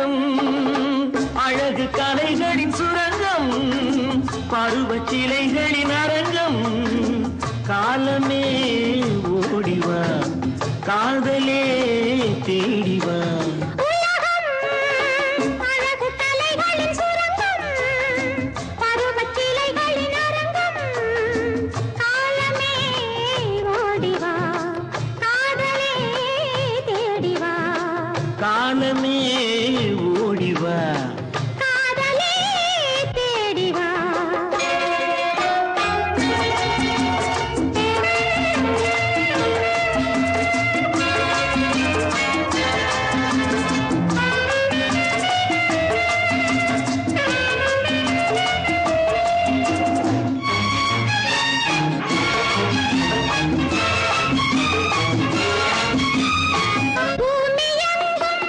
தங்கம் அழகு கலைகளின் சுரங்கம் பருவச் சிலைகளின் அரங்கம் காலமே ஓடிவா காதலே தேடிவா காலமே ஓடிவா